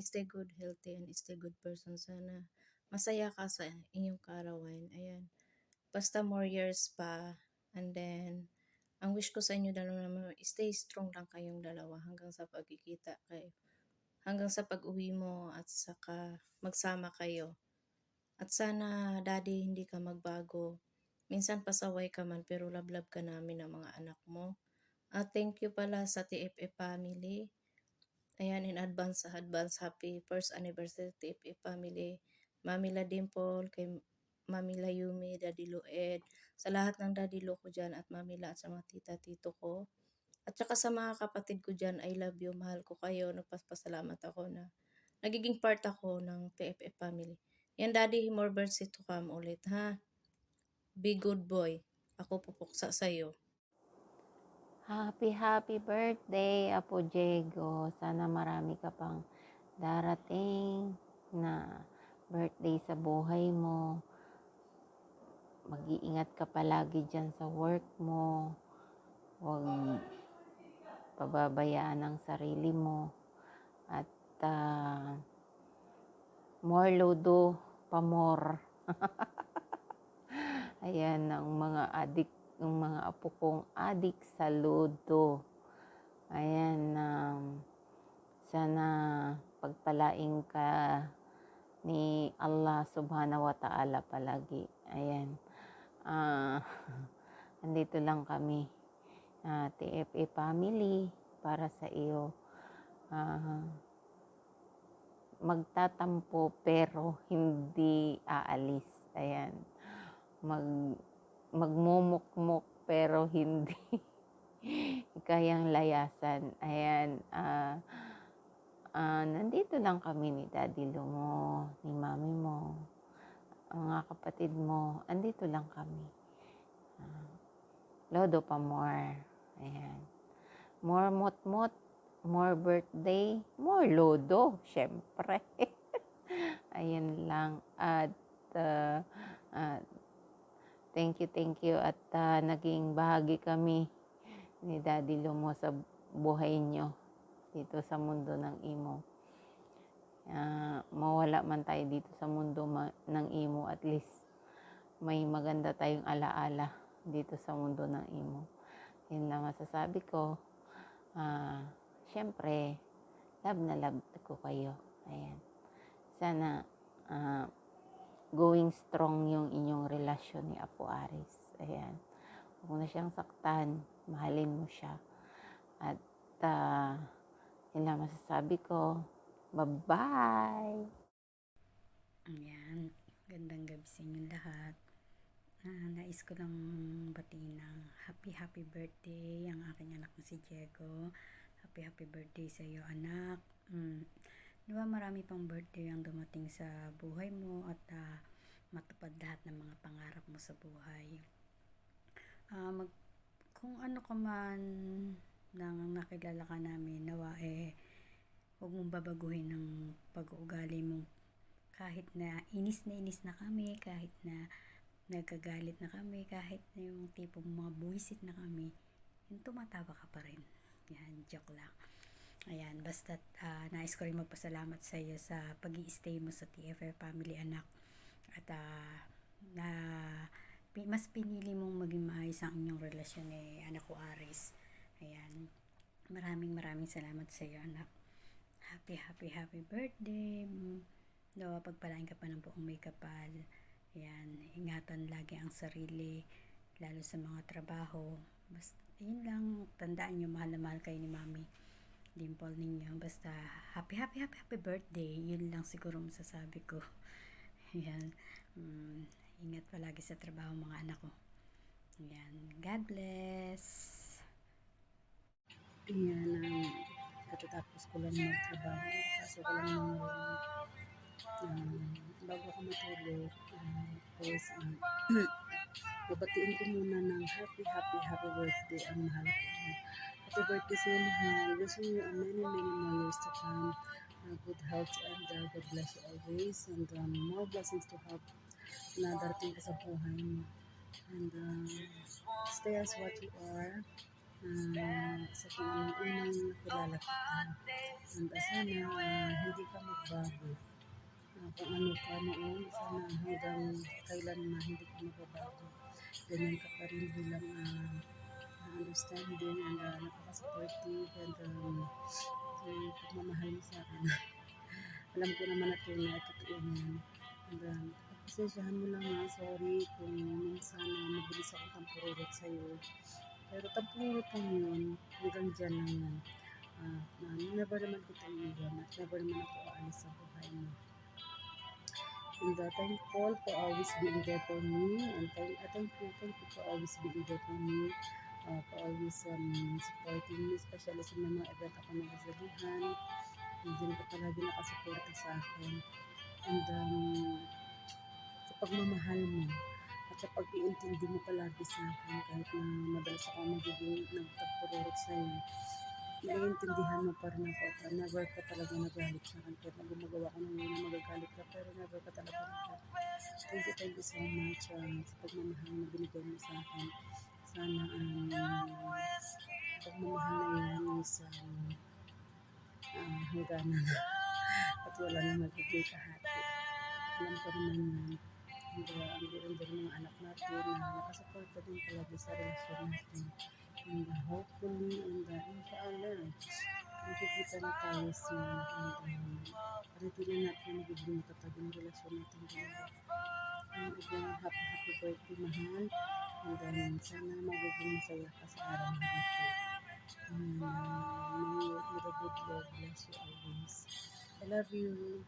stay good, healthy, and stay good person. Sana masaya ka sa inyong kaarawan. Ayan. Basta more years pa. And then, ang wish ko sa inyo dalawa naman, stay strong lang kayong dalawa hanggang sa pagkikita kayo. Hanggang sa pag-uwi mo at saka magsama kayo. At sana, daddy, hindi ka magbago. Minsan pasaway ka man, pero love ka namin ng mga anak mo. At thank you pala sa TFF family. Ayan, in advance happy first anniversary TFF family. Mami La Dimple, kay Mami La Yumi, Daddy Loed, sa lahat ng Daddy Lo ko dyan, at Mami La at sa mga tita-tito ko. At saka sa mga kapatid ko dyan, I love you, mahal ko kayo. Nagpapasalamat ako na nagiging part ako ng TFF family. Yan, Daddy, more birthday to come ulit, ha? Be good boy. Ako pupuksa sa'yo. Happy birthday, Apo Diego. Sana marami ka pang darating na birthday sa buhay mo. Mag-iingat ka palagi dyan sa work mo. Huwag pababayaan ang sarili mo. At more ludo, pa more. Ayan, ang mga apo kong adik sa ludo. Ayan, sana pagpalain ka ni Allah subhanahu wa ta'ala palagi. Ayan. Andito lang kami, TFA family, para sa iyo. Magtatampo pero hindi aalis. Ayan. Magmumukmuk pero hindi kayang layasan. Ayan. Nandito lang kami ni Daddy Lo mo, ni Mami mo, ang mga kapatid mo. Andito lang kami. Lodo pa more. Ayan. More mot-mot, more birthday, more lodo, syempre. Ayan lang. At thank you. At naging bahagi kami ni Daddy Lo mo sa buhay nyo dito sa mundo ng imo. Mawala man tayo dito sa mundo ng imo, at least may maganda tayong alaala dito sa mundo ng imo. Yun lang masasabi ko. Syempre, love na love ko kayo. Ayan. Sana going strong yung inyong relasyon ni Apo Aris. Ayan. Huwag mo na siyang saktan. Mahalin mo siya. At yun lang masasabi ko. Bye-bye! Ayan, gandang gabi sa inyong lahat. Nais ko lang batiin ng happy birthday ang aking anak na si Diego. Happy birthday sa iyo, anak. Diba marami pang birthday ang dumating sa buhay mo at matupad lahat ng mga pangarap mo sa buhay. Kung ano ka man nang nakilala ka namin, nawa huwag mong babaguhin ng pag-uugali mo. Kahit na inis na kami, kahit na nagkagalit na kami, kahit na yung tipong mga buwisit na kami, yung tumatawa ka pa rin. Yan, joke lang. Ayan, basta nais ko rin magpasalamat sa iyo sa pag-i-stay mo sa TFF family, anak. At mas pinili mong maging maayos ang inyong relasyon ni anak ko Aris. Ayan, maraming salamat sa iyo, anak. Happy birthday. Pagpalain ka pa ng buong may kapal. Ayan, ingatan lagi ang sarili, lalo sa mga trabaho. Basta, yun lang, tandaan nyo, mahal na mahal kayo ni Mami Dimple ninyo. Basta, happy birthday. Yun lang siguro masasabi ko. Ayan, ingat palagi sa trabaho mga anak ko. Ayan, God bless. Ayan, katatapos ko lang magtrabaho. Kaso ko lang bago ako matulog, babatiin ko muna ng happy birthday ang mahal ko. Happy birthday sa iyo, mahal. Wishing you many more years to come. Good health and God bless you always. And more blessings to have na darating ka sa buhay mo. And stay as what you are. Sa kung anong unang nakilala kita. And sana hindi ka magbago. Kung ano ka noon, sana hanggang kailan na hindi ka magbabago. Ganyan ka pa rin bilang understanding and napaka-supportive and yung pagmamahal mo sa akin. Alam ko naman na tunay, totoo yan. And pasensyahan mo lang ha, sorry kung minsan mabilis akong tampururot sa'yo. Pero tampururot lang yun, hanggang dyan lang yan. Never naman kita iiwan at never naman ako aalis sa buhay mo. And thankful for always being there for me. And thank you for always being there for me. For always supporting me, especially sa mga event ako ng kasalihan. Hindi ka palagi nakasuporta sa akin. And sa pagmamahal mo at sa pag-iintindi mo palagi sa akin kahit na madalas ako magiging nagtagpururot sa iyo. Naiintindihan mo pa rin ako at never ka talaga nagalit sa akin kahit na gumagawa ko ng ngayon na magagalit ka pero never ka talaga nagalit. Thank you so much sa pagmamahal na binigay mo sa akin. Sana pagmamahal na yan is hangganan at wala na magiging kahati. Alam ko naman yan. Ang birin-birin mga anak natin na nakasuporta din palagi sa relasyon natin. And hopefully, nakikita na tayo sa paritin na natin magiging matatag ng relasyon natin dalawa. And again, happy birthday, mahal. And then, sana magiging masaya ka sa araw na ito. And may the good Lord bless you always. I love you.